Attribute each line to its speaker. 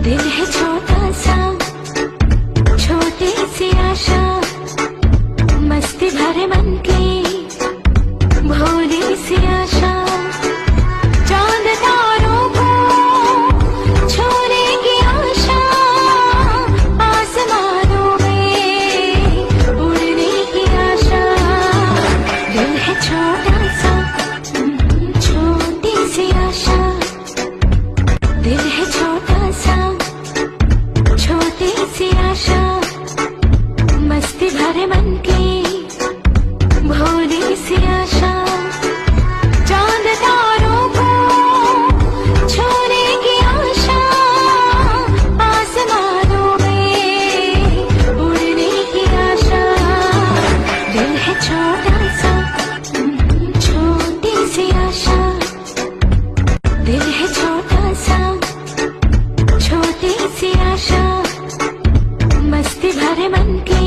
Speaker 1: दिल है छोटा सा, छोटी सी आशा, मस्ती भरे मन की भोली सी आशा। चांद तारों को छूने की आशा, आसमानों में उड़ने की आशा। दिल है छोटा सा, छोटी सी आशा, दिल है छोटा सा, छोटी सी आशा, मस्ती भरे मन की भोली सी आशा। चांद तारों को छूने की आशा, आसमानों में उड़ने की आशा। दिल है छोटा सा, छोटी सी आशा, दिल है छोटा सा, छोटी सी आशा, मस्ती भरे मन की